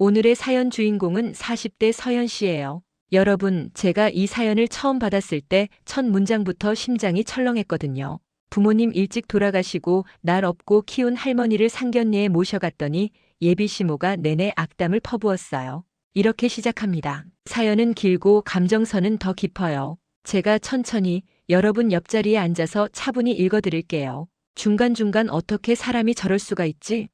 오늘의 사연 주인공은 40대 서연 씨예요. 여러분, 제가 이 사연을 처음 받았을 때 첫 문장부터 심장이 철렁했거든요. 부모님 일찍 돌아가시고 날 업고 키운 할머니를 상견례에 모셔갔더니 예비 시모가 내내 악담을 퍼부었어요. 이렇게 시작합니다. 사연은 길고 감정선은 더 깊어요. 제가 천천히 여러분 옆자리에 앉아서 차분히 읽어드릴게요. 중간중간 어떻게 사람이 저럴 수가 있지?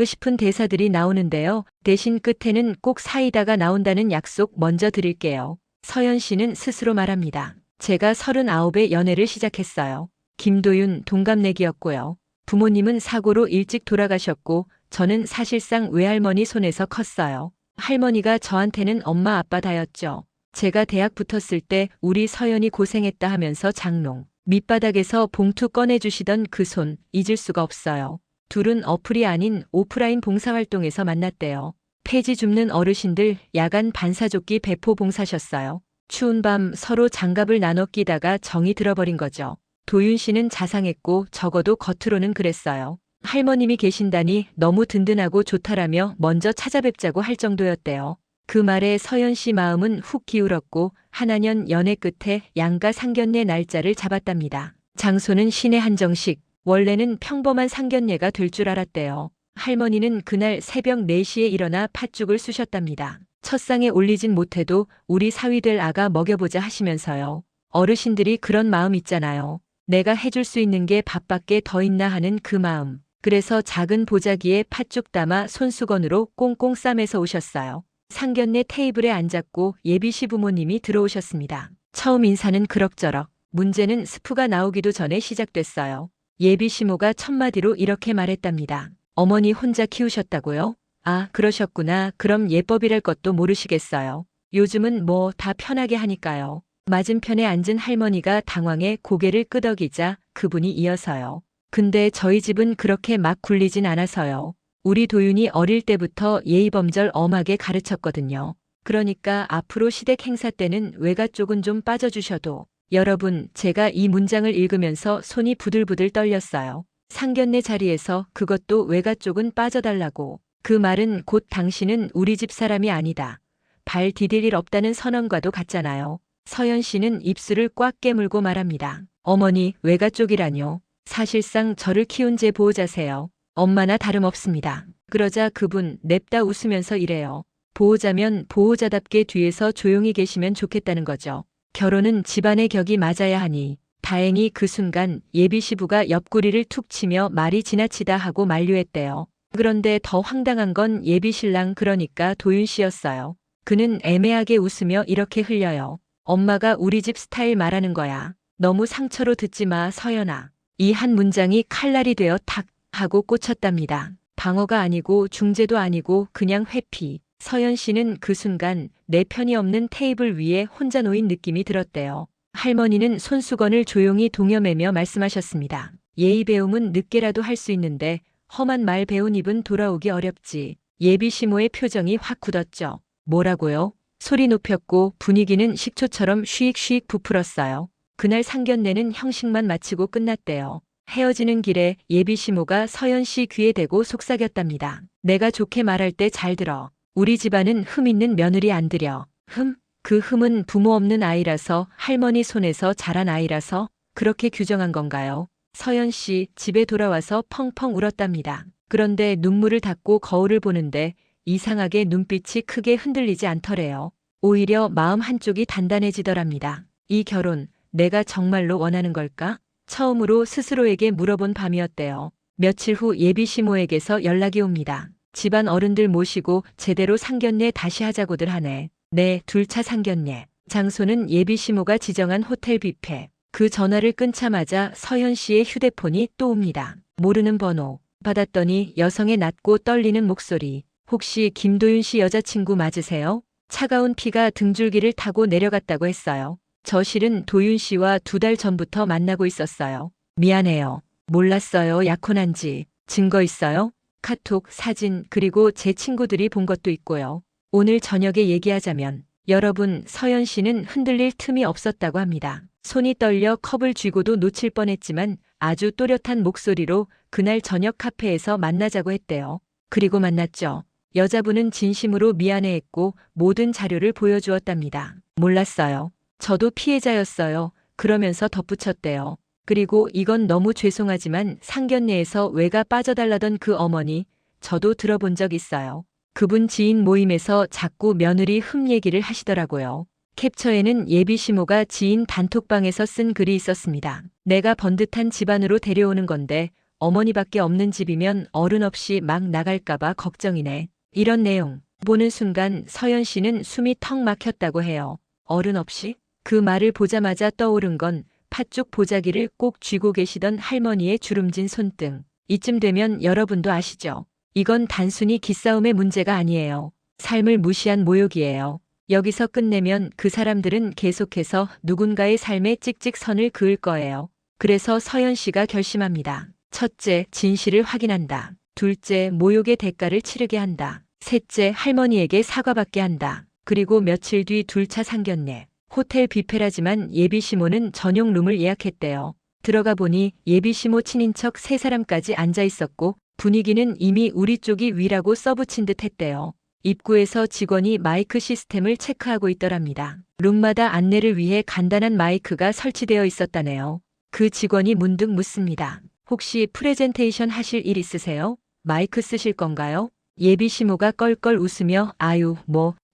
싶은 대사들이 나오는데요. 대신 끝에는 꼭 사이다가 나온다는 약속 먼저 드릴게요. 서연 씨는 스스로 말합니다. 제가 39에 연애를 시작했어요. 김도윤 동갑내기였고요. 부모님은 사고로 일찍 돌아가셨고 저는 사실상 외할머니 손에서 컸어요. 할머니가 저한테는 엄마 아빠 다였죠. 제가 대학 붙었을 때 우리 서연이 고생했다 하면서 장롱 밑바닥에서 봉투 꺼내주시던 그 손 잊을 수가 없어요. 둘은 어플이 아닌 오프라인 봉사활동에서 만났대요. 폐지 줍는 어르신들 야간 반사조끼 배포 봉사셨어요. 추운 밤 서로 장갑을 나눠 끼다가 정이 들어버린 거죠. 도윤 씨는 자상했고 적어도 겉으로는 그랬어요. 할머님이 계신다니 너무 든든하고 좋다라며 먼저 찾아뵙자고 할 정도였대요. 그 말에 서연 씨 마음은 훅 기울었고 한한년 연애 끝에 양가 상견례 날짜를 잡았답니다. 장소는 시내 한정식. 원래는 평범한 상견례가 될 줄 알았대요. 할머니는 그날 새벽 4시에 일어나 팥죽을 쑤셨답니다. 첫상에 올리진 못해도 우리 사위들 아가 먹여보자 하시면서요. 어르신들이 그런 마음 있잖아요. 내가 해줄 수 있는 게 밥밖에 더 있나 하는 그 마음. 그래서 작은 보자기에 팥죽 담아 손수건으로 꽁꽁 싸매서 오셨어요. 상견례 테이블에 앉았고 예비 시부모님이 들어오셨습니다. 처음 인사는 그럭저럭. 문제는 스프가 나오기도 전에 시작됐어요. 예비 시모가 첫마디로 이렇게 말했답니다. 어머니 혼자 키우셨다고요? 아, 그러셨구나. 그럼 예법이랄 것도 모르시겠어요. 요즘은 뭐 다 편하게 하니까요. 맞은편에 앉은 할머니가 당황해 고개를 끄덕이자 그분이 이어서요. 근데 저희 집은 그렇게 막 굴리진 않아서요. 우리 도윤이 어릴 때부터 예의범절 엄하게 가르쳤거든요. 그러니까 앞으로 시댁 행사 때는 외가 쪽은 좀 빠져주셔도. 여러분, 제가 이 문장을 읽으면서 손이 부들부들 떨렸어요. 상견례 자리에서 그것도 외가 쪽은 빠져달라고. 그 말은 곧 당신은 우리 집 사람이 아니다. 발 디딜 일 없다는 선언과도 같잖아요. 서연 씨는 입술을 꽉 깨물고 말합니다. 어머니, 외가 쪽이라뇨. 사실상 저를 키운 제 보호자세요. 엄마나 다름없습니다. 그러자 그분 냅다 웃으면서 이래요. 보호자면 보호자답게 뒤에서 조용히 계시면 좋겠다는 거죠. 결혼은 집안의 격이 맞아야 하니 다행히 그 순간 예비 시부가 옆구리를 툭 치며 말이 지나치다 하고 만류했대요. 그런데 더 황당한 건 예비 신랑 그러니까 도윤 씨였어요. 그는 애매하게 웃으며 이렇게 흘려요. 엄마가 우리 집 스타일 말하는 거야. 너무 상처로 듣지 마, 서연아. 이 한 문장이 칼날이 되어 탁 하고 꽂혔답니다. 방어가 아니고 중재도 아니고 그냥 회피. 서연 씨는 그 순간 내 편이 없는 테이블 위에 혼자 놓인 느낌이 들었대요. 할머니는 손수건을 조용히 동여매며 말씀하셨습니다. 예의 배움은 늦게라도 할 수 있는데 험한 말 배운 입은 돌아오기 어렵지. 예비 시모의 표정이 확 굳었죠. 뭐라고요? 소리 높였고 분위기는 식초처럼 쉬익쉬익 부풀었어요. 그날 상견례는 형식만 마치고 끝났대요. 헤어지는 길에 예비 시모가 서연 씨 귀에 대고 속삭였답니다. 내가 좋게 말할 때 잘 들어. 우리 집안은 흠 있는 며느리 안 들여. 흠? 그 흠은 부모 없는 아이라서 할머니 손에서 자란 아이라서 그렇게 규정한 건가요? 서연 씨 집에 돌아와서 펑펑 울었답니다. 그런데 눈물을 닦고 거울을 보는데 이상하게 눈빛이 크게 흔들리지 않더래요. 오히려 마음 한쪽이 단단해지더랍니다. 이 결혼 내가 정말로 원하는 걸까? 처음으로 스스로에게 물어본 밤이었대요. 며칠 후 예비 시모에게서 연락이 옵니다. 집안 어른들 모시고 제대로 상견례 다시 하자고들 하네. 네, 2차 상견례. 장소는 예비 시모가 지정한 호텔 뷔페. 그 전화를 끊자마자 서연 씨의 휴대폰이 또 옵니다. 모르는 번호. 받았더니 여성의 낮고 떨리는 목소리. 혹시 김도윤 씨 여자친구 맞으세요? 차가운 피가 등줄기를 타고 내려갔다고 했어요. 저 실은 도윤 씨와 2달 전부터 만나고 있었어요. 미안해요. 몰랐어요. 약혼한지. 증거 있어요? 카톡, 사진, 그리고 제 친구들이 본 것도 있고요. 오늘 저녁에 얘기하자면 여러분, 서연 씨는 흔들릴 틈이 없었다고 합니다. 손이 떨려 컵을 쥐고도 놓칠 뻔했지만 아주 또렷한 목소리로 그날 저녁 카페에서 만나자고 했대요. 그리고 만났죠. 여자분은 진심으로 미안해했고 모든 자료를 보여주었답니다. 몰랐어요. 저도 피해자였어요. 그러면서 덧붙였대요. 그리고 이건 너무 죄송하지만 상견례에서 외가 빠져달라던 그 어머니, 저도 들어본 적 있어요. 그분 지인 모임에서 자꾸 며느리 흠 얘기를 하시더라고요. 캡처에는 예비 시모가 지인 단톡방에서 쓴 글이 있었습니다. 내가 번듯한 집안으로 데려오는 건데 어머니밖에 없는 집이면 어른 없이 막 나갈까봐 걱정이네. 이런 내용 보는 순간 서연 씨는 숨이 턱 막혔다고 해요. 어른 없이? 그 말을 보자마자 떠오른 건 팥죽 보자기를 꼭 쥐고 계시던 할머니의 주름진 손등. 이쯤 되면 여러분도 아시죠? 이건 단순히 기싸움의 문제가 아니에요. 삶을 무시한 모욕이에요. 여기서 끝내면 그 사람들은 계속해서 누군가의 삶에 찍찍 선을 그을 거예요. 그래서 서연 씨가 결심합니다. 첫째, 진실을 확인한다. 둘째, 모욕의 대가를 치르게 한다. 셋째, 할머니에게 사과받게 한다. 그리고 며칠 뒤 둘 차 상견례. 호텔 뷔페라지만 예비 시모는 전용 룸을 예약했대요. 들어가 보니 예비 시모 친인척 3사람까지 앉아 있었고 분위기는 이미 우리 쪽이 위라고 써붙인 듯 했대요. 입구에서 직원이 마이크 시스템을 체크하고 있더랍니다. 룸마다 안내를 위해 간단한 마이크가 설치되어 있었다네요. 그 직원이 문득 묻습니다. 혹시 프레젠테이션 하실 일 있으세요? 마이크 쓰실 건가요? 예비 시모가 껄껄 웃으며 아유,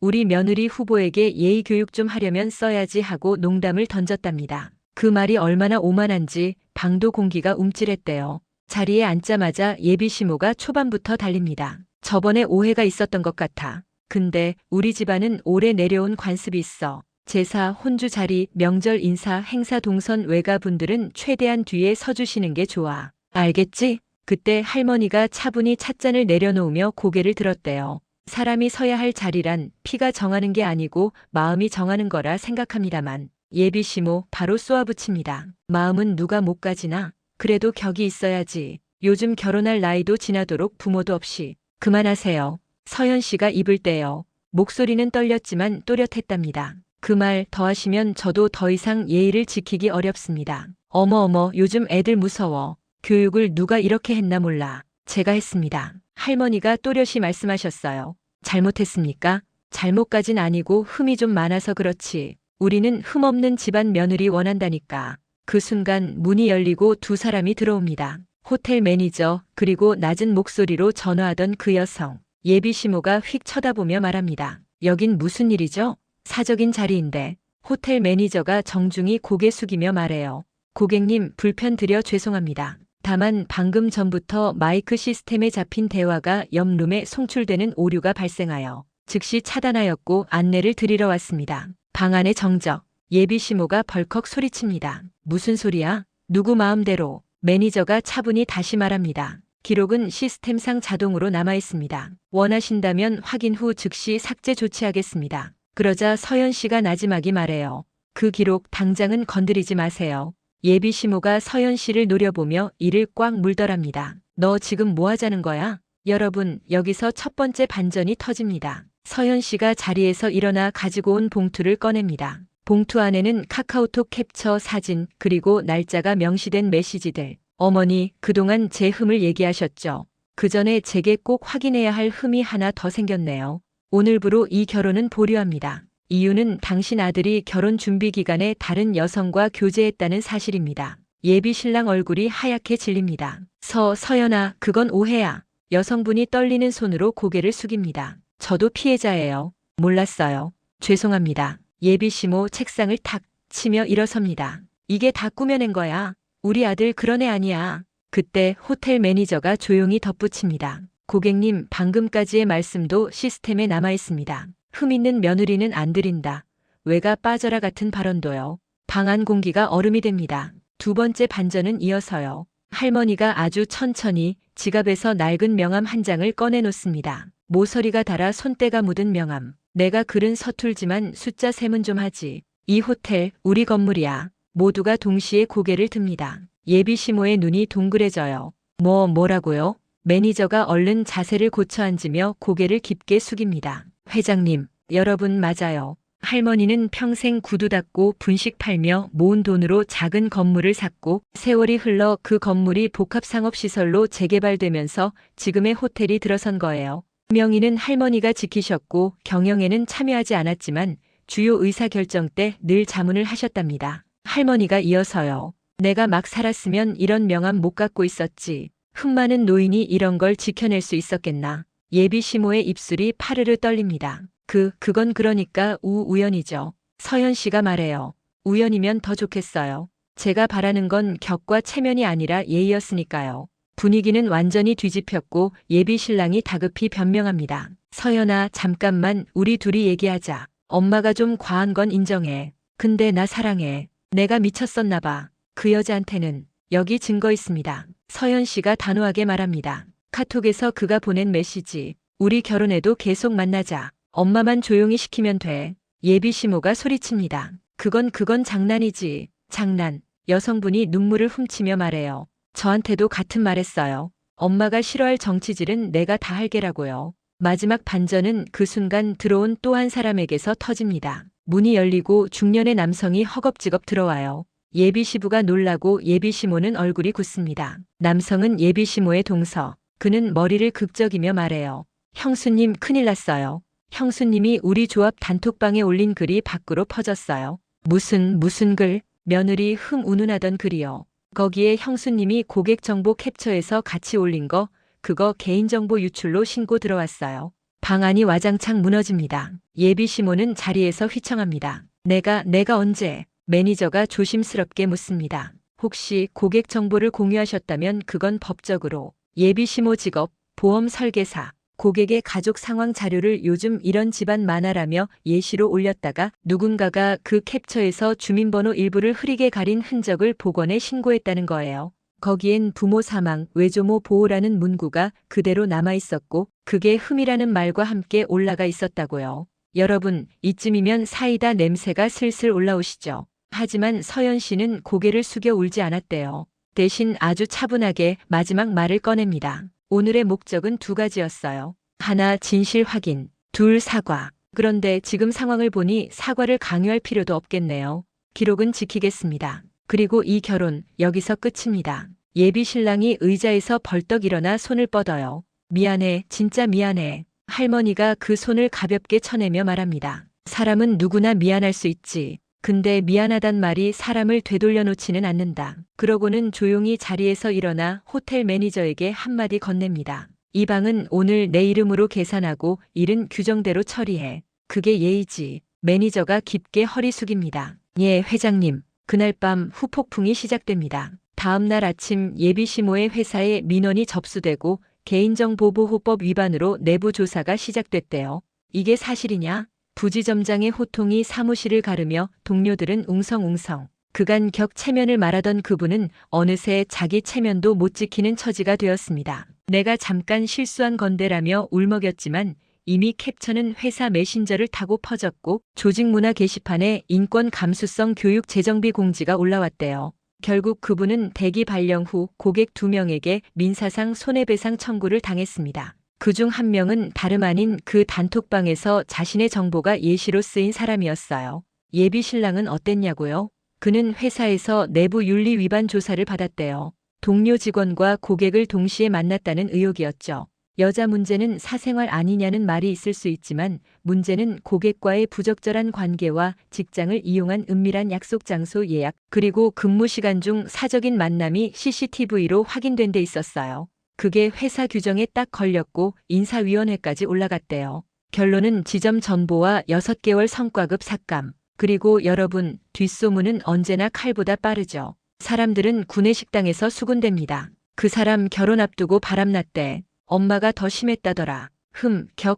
우리 며느리 후보에게 예의 교육 좀 하려면 써야지 하고 농담을 던졌답니다. 그 말이 얼마나 오만한지 방도 공기가 움찔했대요. 자리에 앉자마자 예비 시모가 초반부터 달립니다. 저번에 오해가 있었던 것 같아. 근데 우리 집안은 오래 내려온 관습이 있어. 제사, 혼주 자리, 명절 인사, 행사 동선 외가분들은 최대한 뒤에 서주시는 게 좋아. 알겠지? 그때 할머니가 차분히 찻잔을 내려놓으며 고개를 들었대요. 사람이 서야 할 자리란 피가 정하는 게 아니고 마음이 정하는 거라 생각합니다만. 예비 시모 바로 쏘아붙입니다. 마음은 누가 못 가지나? 그래도 격이 있어야지. 요즘 결혼할 나이도 지나도록 부모도 없이. 그만하세요. 서연 씨가 입을 떼요. 목소리는 떨렸지만 또렷했답니다. 그 말 더 하시면 저도 더 이상 예의를 지키기 어렵습니다. 어머, 요즘 애들 무서워. 교육을 누가 이렇게 했나 몰라. 제가 했습니다. 할머니가 또렷이 말씀하셨어요. 잘못했습니까? 잘못까진 아니고 흠이 좀 많아서 그렇지. 우리는 흠 없는 집안 며느리 원한다니까. 그 순간 문이 열리고 2사람이 들어옵니다. 호텔 매니저 그리고 낮은 목소리로 전화하던 그 여성. 예비 시모가 휙 쳐다보며 말합니다. 여긴 무슨 일이죠? 사적인 자리인데. 호텔 매니저가 정중히 고개 숙이며 말해요. 고객님 불편 드려 죄송합니다. 다만 방금 전부터 마이크 시스템에 잡힌 대화가 옆 룸에 송출되는 오류가 발생하여 즉시 차단하였고 안내를 드리러 왔습니다. 방 안의 정적. 예비 시모가 벌컥 소리칩니다. 무슨 소리야? 누구 마음대로. 매니저가 차분히 다시 말합니다. 기록은 시스템상 자동으로 남아 있습니다. 원하신다면 확인 후 즉시 삭제 조치하겠습니다. 그러자 서연 씨가 나지막이 말해요. 그 기록 당장은 건드리지 마세요. 예비 시모가 서연 씨를 노려보며 이를 꽉 물더랍니다. 너 지금 뭐 하자는 거야? 여러분, 여기서 첫 번째 반전이 터집니다. 서연 씨가 자리에서 일어나 가지고 온 봉투를 꺼냅니다. 봉투 안에는 카카오톡 캡처 사진 그리고 날짜가 명시된 메시지들. 어머니, 그동안 제 흠을 얘기하셨죠? 그 전에 제게 꼭 확인해야 할 흠이 하나 더 생겼네요. 오늘부로 이 결혼은 보류합니다. 이유는 당신 아들이 결혼 준비 기간에 다른 여성과 교제했다는 사실입니다. 예비 신랑 얼굴이 하얗게 질립니다. 서연아, 그건 오해야. 여성분이 떨리는 손으로 고개를 숙입니다. 저도 피해자예요. 몰랐어요. 죄송합니다. 예비 시모 책상을 탁 치며 일어섭니다. 이게 다 꾸며낸 거야. 우리 아들 그런 애 아니야. 그때 호텔 매니저가 조용히 덧붙입니다. 고객님, 방금까지의 말씀도 시스템에 남아 있습니다. 흠 있는 며느리는 안 드린다. 외가 빠져라 같은 발언도요. 방 안 공기가 얼음이 됩니다. 2번째 반전은 이어서요. 할머니가 아주 천천히 지갑에서 낡은 명함 한 장을 꺼내놓습니다. 모서리가 닳아 손때가 묻은 명함. 내가 글은 서툴지만 숫자 셈은 좀 하지. 이 호텔 우리 건물이야. 모두가 동시에 고개를 듭니다. 예비 시모의 눈이 동그래져요. 뭐라고요? 매니저가 얼른 자세를 고쳐 앉으며 고개를 깊게 숙입니다. 회장님, 여러분 맞아요. 할머니는 평생 구두 닦고 분식 팔며 모은 돈으로 작은 건물을 샀고 세월이 흘러 그 건물이 복합상업시설로 재개발되면서 지금의 호텔이 들어선 거예요. 명의는 할머니가 지키셨고 경영에는 참여하지 않았지만 주요 의사결정 때 늘 자문을 하셨답니다. 할머니가 이어서요. 내가 막 살았으면 이런 명함 못 갖고 있었지. 흠 많은 노인이 이런 걸 지켜낼 수 있었겠나. 예비 시모의 입술이 파르르 떨립니다. 그건 그러니까 우연이죠. 서현 씨가 말해요. 우연이면 더 좋겠어요. 제가 바라는 건 격과 체면이 아니라 예의였으니까요. 분위기는 완전히 뒤집혔고 예비 신랑이 다급히 변명합니다. 서연아, 잠깐만 우리 둘이 얘기하자. 엄마가 좀 과한 건 인정해. 근데 나 사랑해. 내가 미쳤었나 봐. 그 여자한테는. 여기 증거 있습니다. 서연 씨가 단호하게 말합니다. 카톡에서 그가 보낸 메시지. 우리 결혼해도 계속 만나자. 엄마만 조용히 시키면 돼. 예비 시모가 소리칩니다. 그건 장난이지. 장난. 여성분이 눈물을 훔치며 말해요. 저한테도 같은 말 했어요. 엄마가 싫어할 정치질은 내가 다 할게라고요. 마지막 반전은 그 순간 들어온 또 한 사람에게서 터집니다. 문이 열리고 중년의 남성이 허겁지겁 들어와요. 예비 시부가 놀라고 예비 시모는 얼굴이 굳습니다. 남성은 예비 시모의 동서. 그는 머리를 극적이며 말해요. 형수님 큰일 났어요. 형수님이 우리 조합 단톡방에 올린 글이 밖으로 퍼졌어요. 무슨 글? 며느리 운운하던 글이요. 거기에 형수님이 고객 정보 캡처해서 같이 올린 거, 그거 개인정보 유출로 신고 들어왔어요. 방안이 와장창 무너집니다. 예비 시모는 자리에서 휘청합니다. 내가 언제? 매니저가 조심스럽게 묻습니다. 혹시 고객 정보를 공유하셨다면 그건 법적으로. 예비 시모 직업, 보험 설계사. 고객의 가족 상황 자료를 요즘 이런 집안 많아라며 예시로 올렸다가 누군가가 그 캡처에서 주민번호 일부를 흐리게 가린 흔적을 보건에 신고했다는 거예요. 거기엔 부모 사망, 외조모 보호라는 문구가 그대로 남아 있었고 그게 흠이라는 말과 함께 올라가 있었다고요. 여러분, 이쯤이면 사이다 냄새가 슬슬 올라오시죠. 하지만 서연 씨는 고개를 숙여 울지 않았대요. 대신 아주 차분하게 마지막 말을 꺼냅니다. 오늘의 목적은 두 가지였어요. 하나, 진실 확인. 둘, 사과. 그런데 지금 상황을 보니 사과를 강요할 필요도 없겠네요. 기록은 지키겠습니다. 그리고 이 결혼, 여기서 끝입니다. 예비 신랑이 의자에서 벌떡 일어나 손을 뻗어요. 미안해, 진짜 미안해. 할머니가 그 손을 가볍게 쳐내며 말합니다. 사람은 누구나 미안할 수 있지. 근데 미안하단 말이 사람을 되돌려 놓지는 않는다. 그러고는 조용히 자리에서 일어나 호텔 매니저에게 한마디 건넵니다. 이 방은 오늘 내 이름으로 계산하고 일은 규정대로 처리해. 그게 예의지. 매니저가 깊게 허리 숙입니다. 예, 회장님. 그날 밤 후폭풍이 시작됩니다. 다음 날 아침 예비 시모의 회사에 민원이 접수되고 개인정보보호법 위반으로 내부 조사가 시작됐대요. 이게 사실이냐? 부지점장의 호통이 사무실을 가르며 동료들은 웅성웅성. 그간 격 체면을 말하던 그분은 어느새 자기 체면도 못 지키는 처지가 되었습니다. 내가 잠깐 실수한 건데라며 울먹였지만 이미 캡처는 회사 메신저를 타고 퍼졌고 조직문화 게시판에 인권 감수성 교육 재정비 공지가 올라왔대요. 결국 그분은 대기 발령 후 고객 2명에게 민사상 손해배상 청구를 당했습니다. 그중 한 명은 다름 아닌 그 단톡방에서 자신의 정보가 예시로 쓰인 사람이었어요. 예비 신랑은 어땠냐고요? 그는 회사에서 내부 윤리 위반 조사를 받았대요. 동료 직원과 고객을 동시에 만났다는 의혹이었죠. 여자 문제는 사생활 아니냐는 말이 있을 수 있지만 문제는 고객과의 부적절한 관계와 직장을 이용한 은밀한 약속 장소 예약, 그리고 근무 시간 중 사적인 만남이 CCTV로 확인된 데 있었어요. 그게 회사 규정에 딱 걸렸고 인사위원회까지 올라갔대요. 결론은 지점 전보와 6개월 성과급 삭감. 그리고 여러분, 뒷소문은 언제나 칼보다 빠르죠. 사람들은 구내식당에서 수군댑니다. 그 사람 결혼 앞두고 바람났대. 엄마가 더 심했다더라.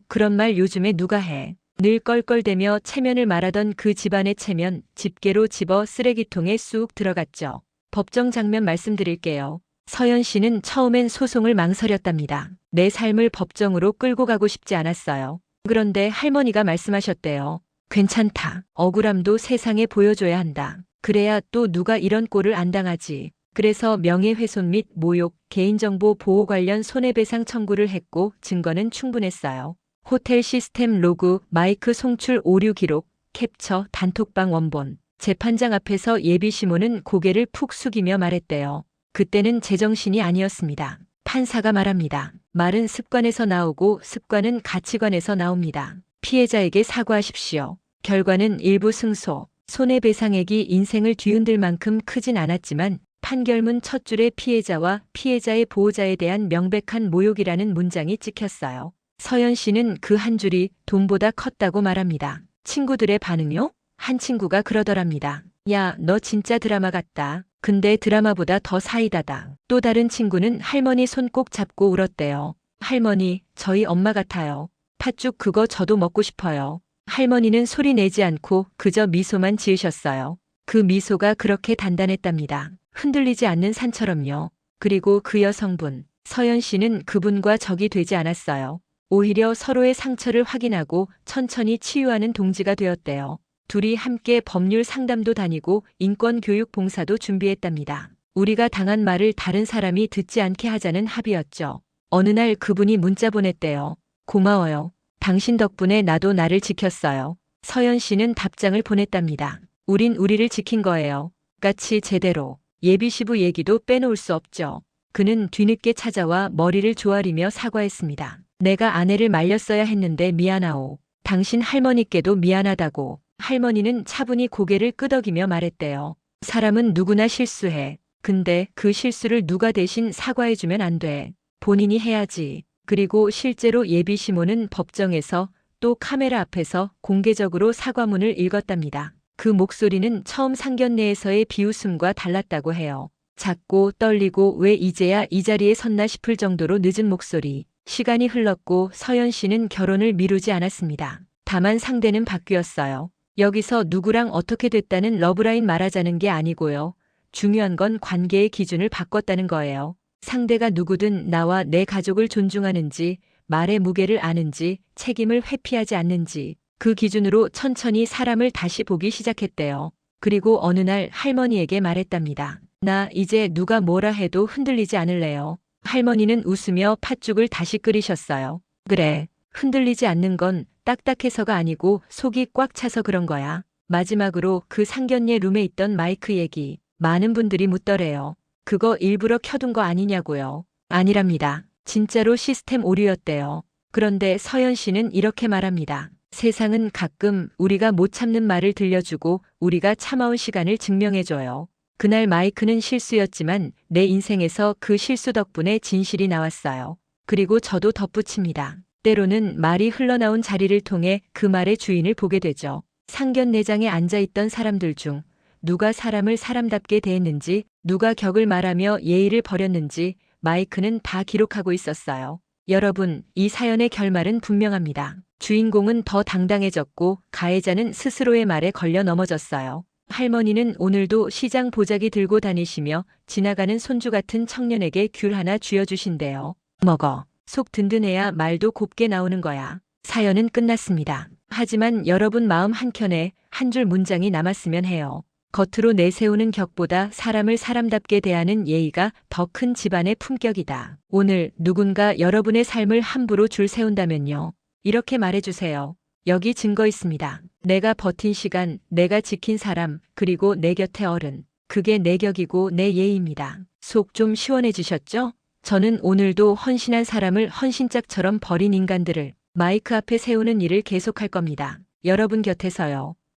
그런 말 요즘에 누가 해. 늘 껄껄대며 체면을 말하던 그 집안의 체면, 집게로 집어 쓰레기통에 쑥 들어갔죠. 법정 장면 말씀드릴게요. 서연 씨는 처음엔 소송을 망설였답니다. 내 삶을 법정으로 끌고 가고 싶지 않았어요. 그런데 할머니가 말씀하셨대요. 괜찮다. 억울함도 세상에 보여줘야 한다. 그래야 또 누가 이런 꼴을 안 당하지. 그래서 명예훼손 및 모욕, 개인정보 보호 관련 손해배상 청구를 했고 증거는 충분했어요. 호텔 시스템 로그, 마이크 송출 오류 기록, 캡처, 단톡방 원본. 재판장 앞에서 예비 시모는 고개를 푹 숙이며 말했대요. 그때는 제정신이 아니었습니다. 판사가 말합니다. 말은 습관에서 나오고 습관은 가치관에서 나옵니다. 피해자에게 사과하십시오. 결과는 일부 승소, 손해배상액이 인생을 뒤흔들 만큼 크진 않았지만 판결문 첫 줄에 피해자와 피해자의 보호자에 대한 명백한 모욕이라는 문장이 찍혔어요. 서연 씨는 그 한 줄이 돈보다 컸다고 말합니다. 친구들의 반응요? 한 친구가 그러더랍니다. 야, 너 진짜 드라마 같다. 근데 드라마보다 더 사이다다. 또 다른 친구는 할머니 손 꼭 잡고 울었대요. 할머니, 저희 엄마 같아요. 팥죽 그거 저도 먹고 싶어요. 할머니는 소리 내지 않고 그저 미소만 지으셨어요. 그 미소가 그렇게 단단했답니다. 흔들리지 않는 산처럼요. 그리고 그 여성분, 서연 씨는 그분과 적이 되지 않았어요. 오히려 서로의 상처를 확인하고 천천히 치유하는 동지가 되었대요. 둘이 함께 법률 상담도 다니고 인권교육 봉사도 준비했답니다. 우리가 당한 말을 다른 사람이 듣지 않게 하자는 합의였죠. 어느 날 그분이 문자 보냈대요. 고마워요. 당신 덕분에 나도 나를 지켰어요. 서연 씨는 답장을 보냈답니다. 우린 우리를 지킨 거예요. 같이 제대로. 예비시부 얘기도 빼놓을 수 없죠. 그는 뒤늦게 찾아와 머리를 조아리며 사과했습니다. 내가 아내를 말렸어야 했는데 미안하오. 당신 할머니께도 미안하다고. 할머니는 차분히 고개를 끄덕이며 말했대요. 사람은 누구나 실수해. 근데 그 실수를 누가 대신 사과해주면 안 돼. 본인이 해야지. 그리고 실제로 예비시모는 법정에서 또 카메라 앞에서 공개적으로 사과문을 읽었답니다. 그 목소리는 처음 상견례에서의 비웃음과 달랐다고 해요. 작고 떨리고 왜 이제야 이 자리에 섰나 싶을 정도로 늦은 목소리. 시간이 흘렀고 서연 씨는 결혼을 미루지 않았습니다. 다만 상대는 바뀌었어요. 여기서 누구랑 어떻게 됐다는 러브라인 말하자는 게 아니고요. 중요한 건 관계의 기준을 바꿨다는 거예요. 상대가 누구든 나와 내 가족을 존중하는지, 말의 무게를 아는지, 책임을 회피하지 않는지, 그 기준으로 천천히 사람을 다시 보기 시작했대요. 그리고 어느 날 할머니에게 말했답니다. 나 이제 누가 뭐라 해도 흔들리지 않을래요. 할머니는 웃으며 팥죽을 다시 끓이셨어요. 그래, 흔들리지 않는 건 딱딱해서가 아니고 속이 꽉 차서 그런 거야. 마지막으로 그 상견례 룸에 있던 마이크 얘기. 많은 분들이 묻더래요. 그거 일부러 켜둔 거 아니냐고요. 아니랍니다. 진짜로 시스템 오류였대요. 그런데 서연 씨는 이렇게 말합니다. 세상은 가끔 우리가 못 참는 말을 들려주고 우리가 참아온 시간을 증명해줘요. 그날 마이크는 실수였지만 내 인생에서 그 실수 덕분에 진실이 나왔어요. 그리고 저도 덧붙입니다. 때로는 말이 흘러나온 자리를 통해 그 말의 주인을 보게 되죠. 상견례장에 앉아있던 사람들 중 누가 사람을 사람답게 대했는지, 누가 격을 말하며 예의를 버렸는지 마이크는 다 기록하고 있었어요. 여러분, 이 사연의 결말은 분명합니다. 주인공은 더 당당해졌고 가해자는 스스로의 말에 걸려 넘어졌어요. 할머니는 오늘도 시장 보자기 들고 다니시며 지나가는 손주 같은 청년에게 귤 하나 쥐어주신대요. 먹어. 속 든든해야 말도 곱게 나오는 거야. 사연은 끝났습니다. 하지만 여러분 마음 한켠에 한 줄 문장이 남았으면 해요. 겉으로 내세우는 격보다 사람을 사람답게 대하는 예의가 더 큰 집안의 품격이다. 오늘 누군가 여러분의 삶을 함부로 줄 세운다면요. 이렇게 말해주세요. 여기 증거 있습니다. 내가 버틴 시간, 내가 지킨 사람, 그리고 내 곁의 어른. 그게 내 격이고 내 예의입니다. 속 좀 시원해지셨죠? 저는 오늘도 헌신한 사람을 헌신짝처럼 버린 인간들을 마이크 앞에 세우는 일을 계속할 겁니다. 여러분 곁에서요.